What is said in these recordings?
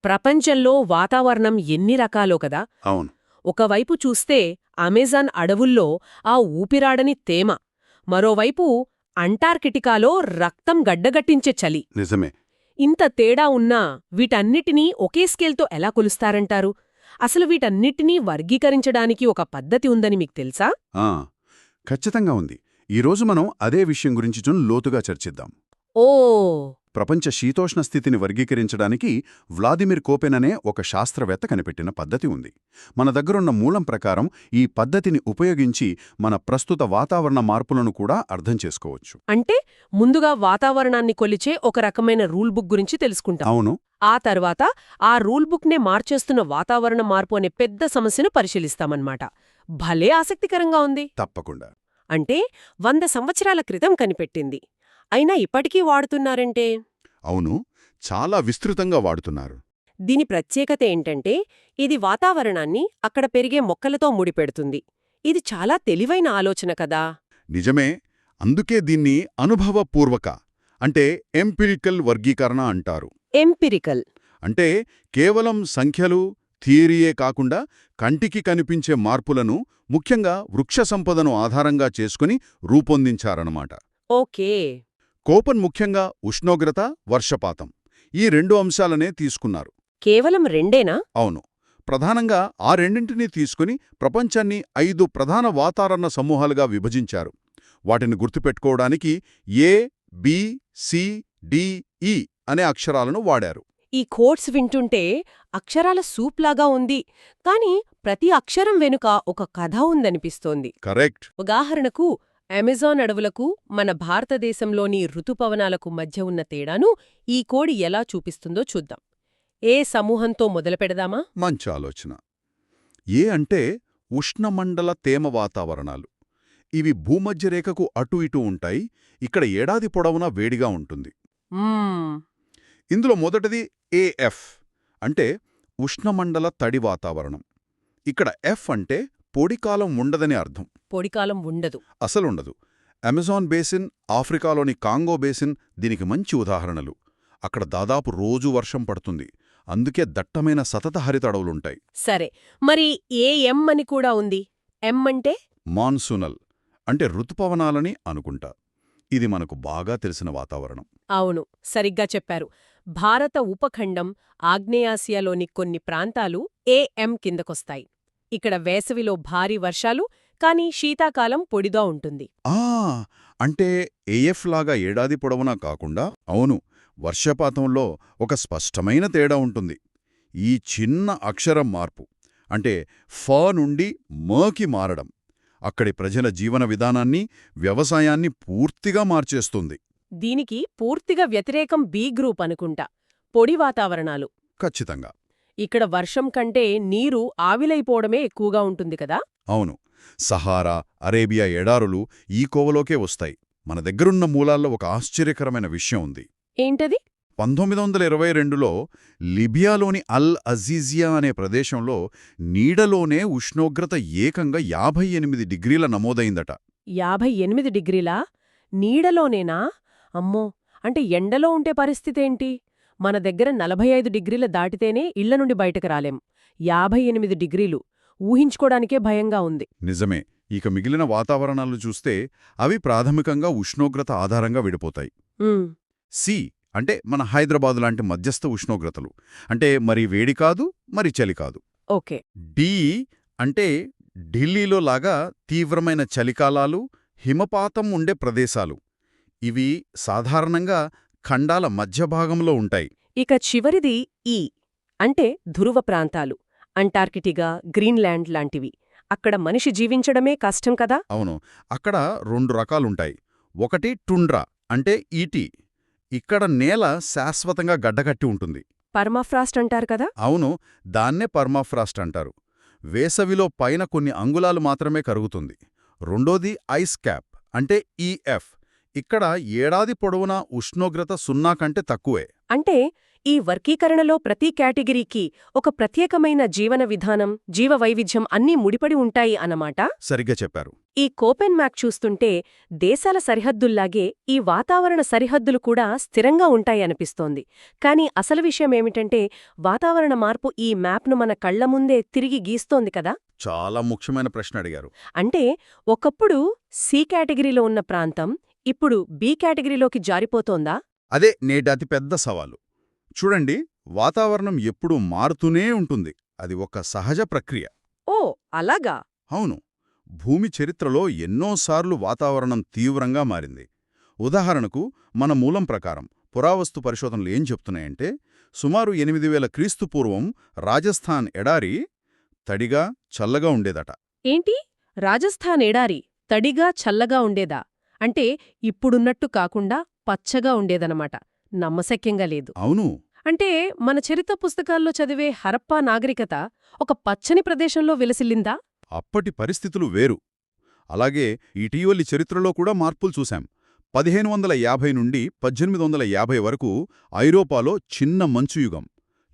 ప్రపంచంలో వాతావరణం ఎన్ని రకాలో కదా. అవును. ఒకవైపు చూస్తే అమెజాన్ అడవుల్లో ఆ ఊపిరాడని తేమ, మరోవైపు అంటార్కిటికాలో రక్తం గడ్డగట్టించే చలి. నిజమే. ఇంత తేడా ఉన్నా వీటన్నిటినీ ఒకే స్కేల్తో ఎలా కొలుస్తారంటారు? అసలు వీటన్నిటినీ వర్గీకరించడానికి ఒక పద్ధతి ఉందని మీకు తెలుసా? ఆ, ఖచ్చితంగా ఉంది. ఈరోజు మనం అదే విషయం గురించి లోతుగా చర్చిద్దాం. ఓ, ప్రపంచ శీతోష్ణ స్థితిని వర్గీకరించడానికి వ్లాదిమిర్ కోపెన్ అనే ఒక శాస్త్రవేత్త కనిపెట్టిన పద్ధతి ఉంది. మన దగ్గరున్న మూలం ప్రకారం ఈ పద్ధతిని ఉపయోగించి మన ప్రస్తుత వాతావరణ మార్పులను కూడా అర్థం చేసుకోవచ్చు. అంటే ముందుగా వాతావరణాన్ని కొలిచే ఒక రకమైన రూల్ బుక్ గురించి తెలుసుకుంటాం. అవును. ఆ తర్వాత ఆ రూల్ బుక్నే మార్చేస్తున్న వాతావరణ మార్పు అనే పెద్ద సమస్యను పరిశీలిస్తామన్నమాట. భలే ఆసక్తికరంగా ఉంది. తప్పకుండా. అంటే 100 సంవత్సరాల క్రితం కనిపెట్టింది, అయినా ఇప్పటికీ వాడుతున్నారంటే? అవును, చాలా విస్తృతంగా వాడుతున్నారు. దీని ప్రత్యేకత ఏంటంటే ఇది వాతావరణాన్ని అక్కడ పెరిగే మొక్కలతో ముడిపెడుతుంది. ఇది చాలా తెలివైన ఆలోచన కదా. నిజమే. అందుకే దీన్ని అనుభవపూర్వక అంటే ఎంపిరికల్ వర్గీకరణ అంటారు. ఎంపిరికల్ అంటే కేవలం సంఖ్యలు, థియరీయే కాకుండా కంటికి కనిపించే మార్పులను, ముఖ్యంగా వృక్ష సంపదను ఆధారంగా చేసుకుని రూపొందించారన్నమాట. ఓకే. కోపెన్ ముఖ్యంగా ఉష్ణోగ్రత, వర్షపాతం ఈ 2 అంశాలనే తీసుకున్నారు. కేవలం రెండేనా? అవును. ప్రధానంగా ఆ రెండింటినీ తీసుకుని ప్రపంచాన్ని 5 ప్రధాన వాతావరణ సమూహాలుగా విభజించారు. వాటిని గుర్తుపెట్టుకోవడానికి ఏ, బి, సి, డి, ఇ అనే అక్షరాలను వాడారు. ఈ కోడ్స్ వింటుంటే అక్షరాల సూప్లాగా ఉంది, కానీ ప్రతి అక్షరం వెనుక ఒక కథ ఉందనిపిస్తోంది. కరెక్ట్. ఉదాహరణకు అమెజాన్ అడవులకు మన భారతదేశంలోని ఋతుపవనాలకు మధ్య ఉన్న తేడాను ఈ కోడి ఎలా చూపిస్తుందో చూద్దాం. ఏ సమూహంతో మొదలుపెడదామా? మంచి ఆలోచన. ఏ అంటే ఉష్ణమండల తేమ వాతావరణాలు. ఇవి భూమధ్యరేఖకు అటు ఇటు ఉంటాయి. ఇక్కడ ఏడాది పొడవునా వేడిగా ఉంటుంది. మ్మ్. ఇందులో మొదటిది ఏఎఫ్ అంటే ఉష్ణమండల తడి వాతావరణం. ఇక్కడ ఎఫ్ అంటే పొడికాలం ఉండదని అర్థం. పొడికాలం ఉండదు. అసలుండదు. అమెజాన్ బేసిన్, ఆఫ్రికాలోని కాంగో బేసిన్ దీనికి మంచి ఉదాహరణలు. అక్కడ దాదాపు రోజూ వర్షం పడుతుంది. అందుకే దట్టమైన సతత హరిత అడవులుంటాయి. సరే, మరి ఏ ఎం అని కూడా ఉంది. ఎం అంటే? మాన్సూనల్ అంటే ఋతుపవనాలని అనుకుంటా. ఇది మనకు బాగా తెలిసిన వాతావరణం. అవును, సరిగ్గా చెప్పారు. భారత ఉపఖండం, ఆగ్నేయాసియాలోని కొన్ని ప్రాంతాలు ఏఎం కిందకొస్తాయి. ఇక్కడ వేసవిలో భారీ వర్షాలు, కానీ శీతాకాలం పొడిగా ఉంటుంది. ఆ అంటే ఏఎఫ్ లాగా ఏడాది పొడవునా కాకుండా, అవును, వర్షపాతంలో ఒక స్పష్టమైన తేడా ఉంటుంది. ఈ చిన్న అక్షరం మార్పు అంటే ఫ నుండి మకి మారడం అక్కడి ప్రజల జీవన విధానాన్ని, వ్యవసాయాన్ని పూర్తిగా మార్చేస్తుంది. దీనికి పూర్తిగా వ్యతిరేకం బి గ్రూప్ అనుకుంటా, పొడి వాతావరణాలు. ఖచ్చితంగా. ఇక్కడ వర్షం కంటే నీరు ఆవిలైపోవడమే ఎక్కువగా ఉంటుంది కదా. అవును. సహారా, అరేబియా ఎడారులు ఈ కోవలోకే వస్తాయి. మన దగ్గరున్న మూలాల్లో ఒక ఆశ్చర్యకరమైన విషయం ఉంది. ఏంటది? 1922లో లిబియాలోని అల్ అజీజియా అనే ప్రదేశంలో నీడలోనే ఉష్ణోగ్రత ఏకంగా 58 డిగ్రీల నమోదైందట. 58 డిగ్రీలా? నీడలోనేనా? అమ్మో, అంటే ఎండలో ఉంటే పరిస్థితేంటి? మన దగ్గర 45 డిగ్రీల దాటితేనే ఇళ్ల నుండి బయటకు రాలేం. 58 డిగ్రీలు ఊహించుకోడానికే భయంగా ఉంది. నిజమే. ఇక మిగిలిన వాతావరణాలు చూస్తే అవి ప్రాథమికంగా ఉష్ణోగ్రత ఆధారంగా విడిపోతాయి. ఉమ్, సి అంటే మన హైదరాబాదు లాంటి మధ్యస్థ ఉష్ణోగ్రతలు. అంటే మరి వేడి కాదు, మరి చలి కాదు. ఓకే. డి అంటే ఢిల్లీలో లాగా తీవ్రమైన చలికాలాలు, హిమపాతం ఉండే ప్రదేశాలు. ఇవి సాధారణంగా ఖండాల మధ్యభాగంలో ఉంటాయి. ఇక చివరిది ఈ అంటే ధృవ ప్రాంతాలు, అంటార్కిటికా, గ్రీన్లాండ్ లాంటివి. అక్కడ మనిషి జీవించడమే కష్టం కదా. అవును. అక్కడ 2 రకాలుంటాయి. ఒకటి టుండ్రా అంటే ఈటీ. ఇక్కడ నేల శాశ్వతంగా గడ్డకట్టి ఉంటుంది. పర్మాఫ్రాస్ట్ అంటారు కదా. అవును, దాన్నే పర్మాఫ్రాస్ట్ అంటారు. వేసవిలో పైన కొన్ని అంగుళాలు మాత్రమే కరుగుతుంది. రెండోది ఐస్ క్యాప్ అంటే ఈఎఫ్. ఇక్కడ ఏడాది పొడవునా ఉష్ణోగ్రత 0 కంటే తక్కువే. అంటే ఈ వర్గీకరణలో ప్రతి కేటగిరీకి ఒక ప్రత్యేకమైన జీవన విధానం, జీవవైవిధ్యం అన్నీ ముడిపడి ఉంటాయి అన్నమాట. సరిగ్గా చెప్పారు. ఈ కోపెన్ మ్యాప్ చూస్తుంటే దేశాల సరిహద్దుల్లాగే ఈ వాతావరణ సరిహద్దులు కూడా స్థిరంగా ఉంటాయనిపిస్తోంది. కానీ అసలు విషయమేమిటంటే వాతావరణ మార్పు ఈ మ్యాప్ను మన కళ్ల ముందే తిరిగి గీస్తోంది కదా. చాలా ముఖ్యమైన ప్రశ్న అడిగారు. అంటే ఒకప్పుడు సి కేటగిరీలో ఉన్న ప్రాంతం ఇప్పుడు బి కేటగిరీలోకి జారిపోతోందా? అదే నేటి అతిపెద్ద సవాలు. చూడండి, వాతావరణం ఎప్పుడూ మారుతూనే ఉంటుంది. అది ఒక సహజ ప్రక్రియ. ఓ అలాగా. అవును. భూమి చరిత్రలో ఎన్నోసార్లు వాతావరణం తీవ్రంగా మారింది. ఉదాహరణకు మన మూలం ప్రకారం పురావస్తు పరిశోధనలు ఏం చెప్తున్నాయంటే సుమారు 8000 క్రీస్తు పూర్వం రాజస్థాన్ ఎడారి తడిగా చల్లగా ఉండేదట. ఏంటి? రాజస్థాన్ ఎడారి తడిగా చల్లగా ఉండేదా? అంటే ఇప్పుడున్నట్టు కాకుండా పచ్చగా ఉండేదనమాట. నమ్మశక్యంగా లేదు. అవును. అంటే మన చరిత్ర పుస్తకాల్లో చదివే హరప్పా నాగరికత ఒక పచ్చని ప్రదేశంలో విలసిల్లిందా? అప్పటి పరిస్థితులు వేరు. అలాగే ఇటీవలి చరిత్రలో కూడా మార్పులు చూశాం. 1550 నుండి 1850 వరకు ఐరోపాలో చిన్న మంచుయుగం,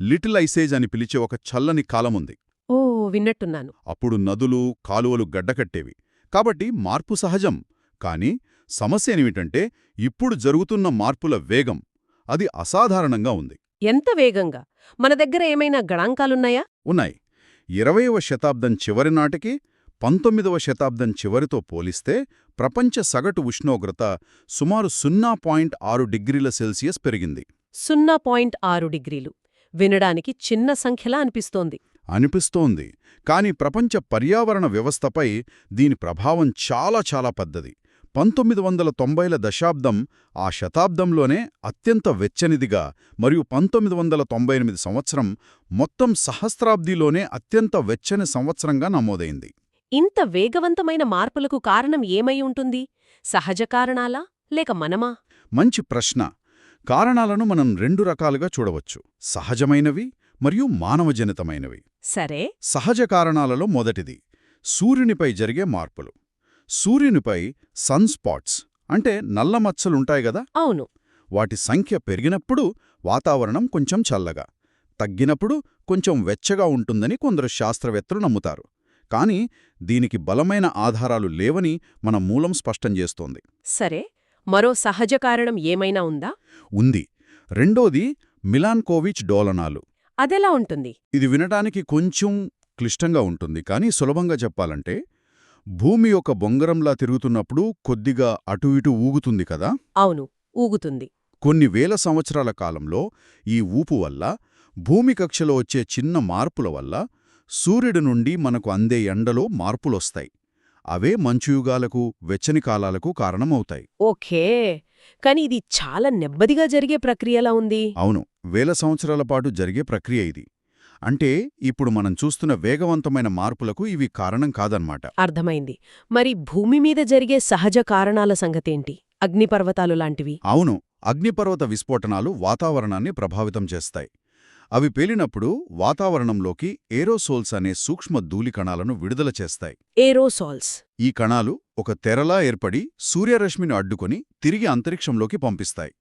లిటిల్ ఐసేజ్ అని పిలిచే ఒక చల్లని కాలముంది. ఓ విన్నట్టున్నాను. అప్పుడు నదులు, కాలువలు గడ్డకట్టేవి. కాబట్టి మార్పు సహజం. కానీ సమస్యేమిటంటే ఇప్పుడు జరుగుతున్న మార్పుల వేగం, అది అసాధారణంగా ఉంది. ఎంత వేగంగా? మన దగ్గర ఏమైనా గణాంకాలున్నాయా? ఉన్నాయి. 20వ శతాబ్దం చివరి నాటికి 19వ శతాబ్దం చివరితో పోలిస్తే ప్రపంచ సగటు ఉష్ణోగ్రత సుమారు 0.6 డిగ్రీల సెల్సియస్ పెరిగింది. 0.6 డిగ్రీలు. వినడానికి చిన్న సంఖ్యలా అనిపిస్తోంది. కాని ప్రపంచ పర్యావరణ వ్యవస్థపై దీని ప్రభావం చాలా చాలా పెద్దది. 1990ల దశాబ్దం ఆ శతాబ్దంలోనే అత్యంత వెచ్చనిదిగా మరియు 1998 సంవత్సరం మొత్తం సహస్రాబ్దిలోనే అత్యంత వెచ్చని సంవత్సరంగా నమోదైంది. ఇంత వేగవంతమైన మార్పులకు కారణం ఏమై ఉంటుంది? సహజ కారణాలా లేక మనమా? మంచి ప్రశ్న. కారణాలను మనం 2 రకాలుగా చూడవచ్చు: సహజమైనవి మరియు మానవజనితమైనవి. సరే. సహజ కారణాలలో మొదటిది సూర్యునిపై జరిగే మార్పులు. సూర్యునిపై సన్ స్పాట్స్ అంటే నల్లమచ్చలుంటాయి గదా. అవును. వాటి సంఖ్య పెరిగినప్పుడు వాతావరణం కొంచెం చల్లగా, తగ్గినప్పుడు కొంచెం వెచ్చగా ఉంటుందని కొందరు శాస్త్రవేత్తలు నమ్ముతారు. కానీ దీనికి బలమైన ఆధారాలు లేవని మన మూలం స్పష్టం చేస్తోంది. సరే, మరో సహజ కారణం ఏమైనా ఉందా? ఉంది. రెండోది మిలాన్కోవిచ్ డోలనాలు. అదెలా ఉంటుంది? ఇది వినటానికి కొంచెం క్లిష్టంగా ఉంటుంది, కానీ సులభంగా చెప్పాలంటే భూమి ఒక బొంగరంలా తిరుగుతున్నప్పుడు కొద్దిగా అటు ఇటు ఊగుతుంది కదా. అవును, ఊగుతుంది. కొన్ని వేల సంవత్సరాల కాలంలో ఈ ఊపు వల్ల, భూమి కక్షలో వచ్చే చిన్న మార్పుల వల్ల సూర్యుడి నుండి మనకు అందే ఎండలో మార్పులొస్తాయి. అవే మంచుయుగాలకు, వెచ్చని కాలాలకు కారణమవుతాయి. ఓకే. కాని ఇది చాలా నెమ్మదిగా జరిగే ప్రక్రియలా ఉంది. అవును, వేల సంవత్సరాల పాటు జరిగే ప్రక్రియ ఇది. అంటే ఇప్పుడు మనం చూస్తున్న వేగవంతమైన మార్పులకు ఇవి కారణం కాదన్నమాట. అర్థమైంది. మరి భూమి మీద జరిగే సహజ కారణాల సంగతేంటి? అగ్నిపర్వతాలు లాంటివి. అవును, అగ్నిపర్వత విస్ఫోటనాలు వాతావరణాన్ని ప్రభావితం చేస్తాయి. అవి పేలినప్పుడు వాతావరణంలోకి ఏరోసోల్స్ అనే సూక్ష్మ ధూళికణాలను విడుదల చేస్తాయి. ఏరోసాల్స్. ఈ కణాలు ఒక తెరలా ఏర్పడి సూర్యరశ్మిని అడ్డుకొని తిరిగి అంతరిక్షంలోకి పంపిస్తాయి.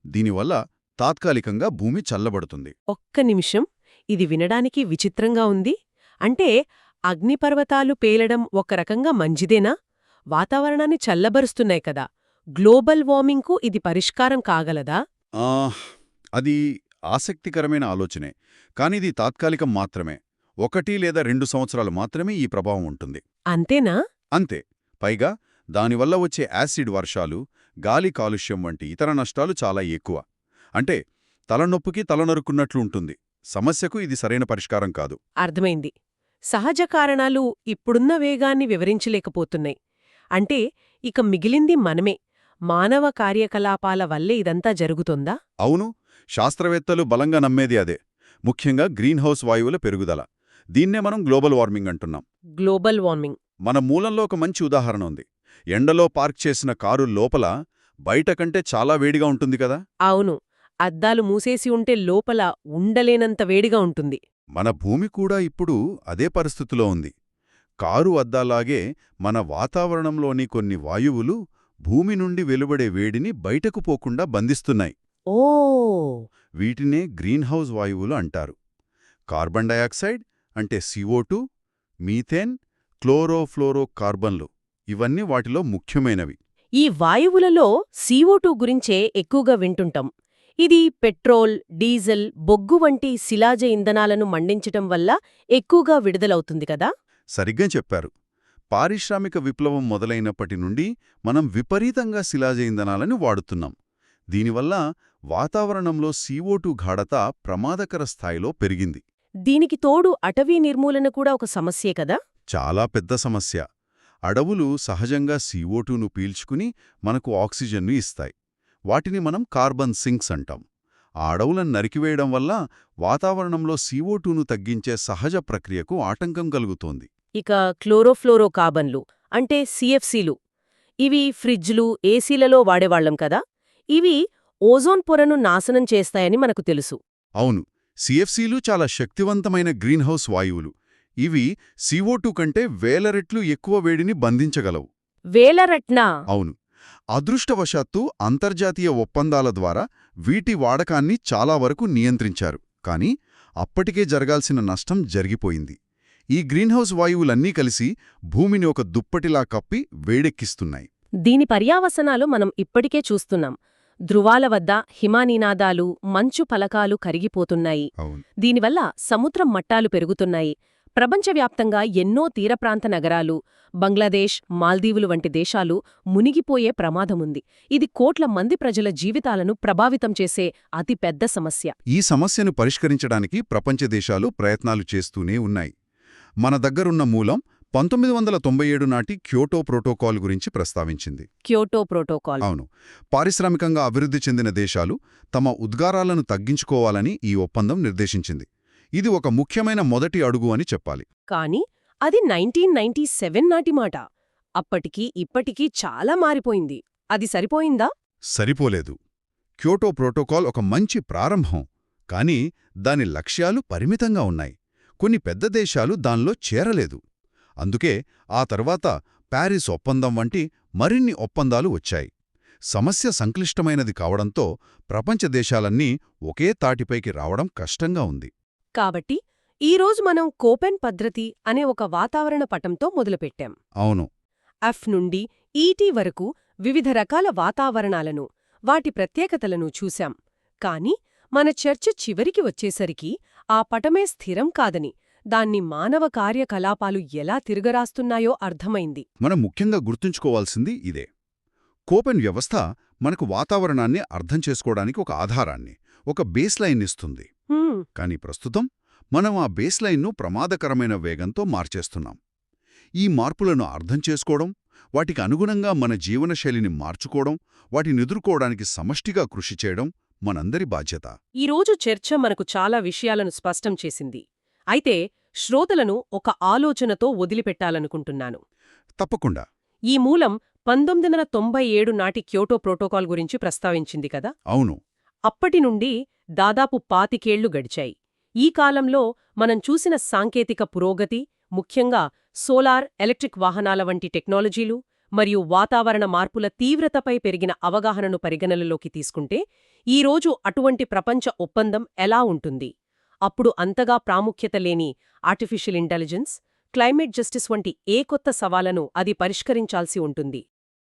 దీనివల్ల తాత్కాలికంగా భూమి చల్లబడుతుంది. ఒక్క నిమిషం, ఇది వినడానికి విచిత్రంగా ఉంది. అంటే అగ్నిపర్వతాలు పేలడం ఒక రకంగా మంచిదేనా? వాతావరణాన్ని చల్లబరుస్తున్నాయి కదా. గ్లోబల్ వార్మింగ్కు ఇది పరిష్కారం కాగలదా? అది ఆసక్తికరమైన ఆలోచనే. కానిది తాత్కాలికం మాత్రమే. 1 లేదా 2 సంవత్సరాలు మాత్రమే ఈ ప్రభావం ఉంటుంది. అంతేనా? అంతే. పైగా దానివల్ల వచ్చే యాసిడ్ వర్షాలు, గాలి కాలుష్యం వంటి ఇతర నష్టాలు చాలా ఎక్కువ. అంటే తలనొప్పికి తలనరుకున్నట్లు ఉంటుంది. సమస్యకు ఇది సరైన పరిష్కారం కాదు. అర్థమైంది. సహజ కారణాలు ఇప్పుడున్న వేగాన్ని వివరించలేకపోతున్నాయి. అంటే ఇక మిగిలింది మనమే. మానవ కార్యకలాపాల వల్లే ఇదంతా జరుగుతుందా? అవును, శాస్త్రవేత్తలు బలంగా నమ్మేది అదే. ముఖ్యంగా గ్రీన్హౌస్ వాయువుల పెరుగుదల. దీన్నే మనం గ్లోబల్ వార్మింగ్ అంటున్నాం. Global warming. మన మూలంలో ఒక మంచి ఉదాహరణ ఉంది. ఎండలో పార్క్ చేసిన కారు లోపల బయట కంటే చాలా వేడిగా ఉంటుంది కదా. అవును, అద్దాలు మూసేసి ఉంటే లోపల ఉండలేనంత వేడిగా ఉంటుంది. మన భూమి కూడా ఇప్పుడు అదే పరిస్థితిలో ఉంది. కారు అద్దాలాగే మన వాతావరణంలోని కొన్ని వాయువులు భూమి నుండి వెలువడే వేడిని బయటకు పోకుండా బంధిస్తున్నాయి. ఓ వీటినే గ్రీన్హౌస్ వాయువులు అంటారు. కార్బన్ డయాక్సైడ్ అంటే CO2, మీథేన్, క్లోరోఫ్లోరోకార్బన్లు ఇవన్నీ వాటిలో ముఖ్యమైనవి. ఈ వాయువులలో CO2 గురించే ఎక్కువగా వింటుంటాం. ఇది పెట్రోల్, డీజిల్, బొగ్గు వంటి శిలాజ ఇంధనాలను మండించటం వల్ల ఎక్కువగా విడుదలవుతుంది కదా. సరిగ్గా చెప్పారు. పారిశ్రామిక విప్లవం మొదలైనప్పటి నుండి మనం విపరీతంగా శిలాజ ఇంధనాలను వాడుతున్నాం. దీనివల్ల వాతావరణంలో CO2 గాఢత ప్రమాదకర స్థాయిలో పెరిగింది. దీనికి తోడు అటవీ నిర్మూలన కూడా ఒక సమస్యే కదా. చాలా పెద్ద సమస్య. అడవులు సహజంగా CO2ను పీల్చుకుని మనకు ఆక్సిజన్ను ఇస్తాయి. వాటిని మనం కార్బన్ సింక్స్ అంటాం. ఆ అడవులను నరికివేయడం వల్ల వాతావరణంలో CO2ను తగ్గించే సహజ ప్రక్రియకు ఆటంకం కలుగుతోంది. ఇక క్లోరోఫ్లోరోకార్బన్లు అంటే CFCలు, ఇవి ఫ్రిడ్జ్లు, ఏసీలలో వాడేవాళ్లం కదా. ఇవి ఓజోన్ పొరను నాశనం చేస్తాయని మనకు తెలుసు. అవును, CFCలు చాలా శక్తివంతమైన గ్రీన్హౌస్ వాయువులు. ఇవి CO2 కంటే వేల రెట్లు ఎక్కువ వేడిని బంధించగలవు. వేలరట్నా? అవును. అదృష్టవశాత్తు అంతర్జాతీయ ఒప్పందాల ద్వారా వీటి వాడకాన్ని చాలా వరకు నియంత్రించారు. కానీ అప్పటికే జరగాల్సిన నష్టం జరిగిపోయింది. ఈ గ్రీన్హౌస్ వాయువులన్నీ కలిసి భూమిని ఒక దుప్పటిలా కప్పి వేడెక్కిస్తున్నాయి. దీని పర్యావసనాలు మనం ఇప్పటికే చూస్తున్నాం. ధృవాల వద్ద హిమానీనాదాలు, మంచు ఫలకాలు కరిగిపోతున్నాయి. అవును. దీనివల్ల సముద్రం మట్టాలు పెరుగుతున్నాయి. ప్రపంచవ్యాప్తంగా ఎన్నో తీరప్రాంత నగరాలు, బంగ్లాదేశ్, మాల్దీవులు వంటి దేశాలు మునిగిపోయే ప్రమాదముంది. ఇది కోట్ల మంది ప్రజల జీవితాలను ప్రభావితం చేసే అతి పెద్ద సమస్య. ఈ సమస్యను పరిష్కరించడానికి ప్రపంచ దేశాలు ప్రయత్నాలు చేస్తూనే ఉన్నాయి. మన దగ్గరున్న మూలం 1997 నాటి క్యోటో ప్రోటోకాల్ గురించి ప్రస్తావించింది. Kyoto protocol. అవును. పారిశ్రామికంగా అభివృద్ధి చెందిన దేశాలు తమ ఉద్గారాలను తగ్గించుకోవాలని ఈ ఒప్పందం నిర్దేశించింది. ఇది ఒక ముఖ్యమైన మొదటి అడుగు అని చెప్పాలి. కానీ అది 1997 నాటి మాట. అప్పటికీ ఇప్పటికీ చాలా మారిపోయింది. అది సరిపోయిందా? సరిపోలేదు. క్యోటో ప్రోటోకాల్ ఒక మంచి ప్రారంభం. కానీ దాని లక్ష్యాలు పరిమితంగా ఉన్నాయి. కొన్ని పెద్ద దేశాలు దానిలో చేరలేదు. అందుకే ఆ తర్వాత ప్యారిస్ ఒప్పందం వంటి మరిన్ని ఒప్పందాలు వచ్చాయి. సమస్య సంక్లిష్టమైనది కావడంతో ప్రపంచ దేశాలన్నీ ఒకే తాటిపైకి రావడం కష్టంగా ఉంది. కాబట్టి ఈరోజు మనం కోపెన్ పద్ధతి అనే ఒక వాతావరణ పటంతో మొదలుపెట్టాం. అవును. ఎఫ్ నుండి ఈటీ వరకు వివిధ రకాల వాతావరణాలను, వాటి ప్రత్యేకతలను చూశాం. కాని మన చర్చ చివరికి వచ్చేసరికి ఆ పటమే స్థిరం కాదని, దాన్ని మానవ కార్యకలాపాలు ఎలా తిరగరాస్తున్నాయో అర్థమైంది. మనం ముఖ్యంగా గుర్తుంచుకోవాల్సింది ఇదే. కోపెన్ వ్యవస్థ మనకు వాతావరణాన్ని అర్థం చేసుకోవడానికి ఒక ఆధారాన్ని, ఒక బేస్లైన్ ఇస్తుంది. కానీ ప్రస్తుతం మనం ఆ బేస్లైన్ను ప్రమాదకరమైన వేగంతో మార్చేస్తున్నాం. ఈ మార్పులను అర్థం చేసుకోవడం, వాటికి అనుగుణంగా మన జీవనశైలిని మార్చుకోవడం, వాటిని ఎదుర్కోవడానికి సమష్టిగా కృషి చేయడం మనందరి బాధ్యత. ఈరోజు చర్చ మనకు చాలా విషయాలను స్పష్టం చేసింది. అయితే శ్రోతలను ఒక ఆలోచనతో వదిలిపెట్టాలనుకుంటున్నాను. తప్పకుండా. ఈ మూలం 1997 నాటి క్యోటో ప్రోటోకాల్ గురించి ప్రస్తావించింది కదా. అవును. అప్పటి నుండి దాదాపు 25 ఏళ్లు గడిచాయి. ఈ కాలంలో మనం చూసిన సాంకేతిక పురోగతి, ముఖ్యంగా సోలార్, ఎలక్ట్రిక్ వాహనాల వంటి టెక్నాలజీలు మరియు వాతావరణ మార్పుల తీవ్రతపై పెరిగిన అవగాహనను పరిగణనలోకి తీసుకుంటే, ఈరోజు అటువంటి ప్రపంచ ఒప్పందం ఎలా ఉంటుంది? అప్పుడు అంతగా ప్రాముఖ్యత లేని ఆర్టిఫిషియల్ ఇంటెలిజెన్స్, క్లైమేట్ జస్టిస్ వంటి ఏ కొత్త సవాళ్లను అది పరిష్కరించాల్సి ఉంటుంది?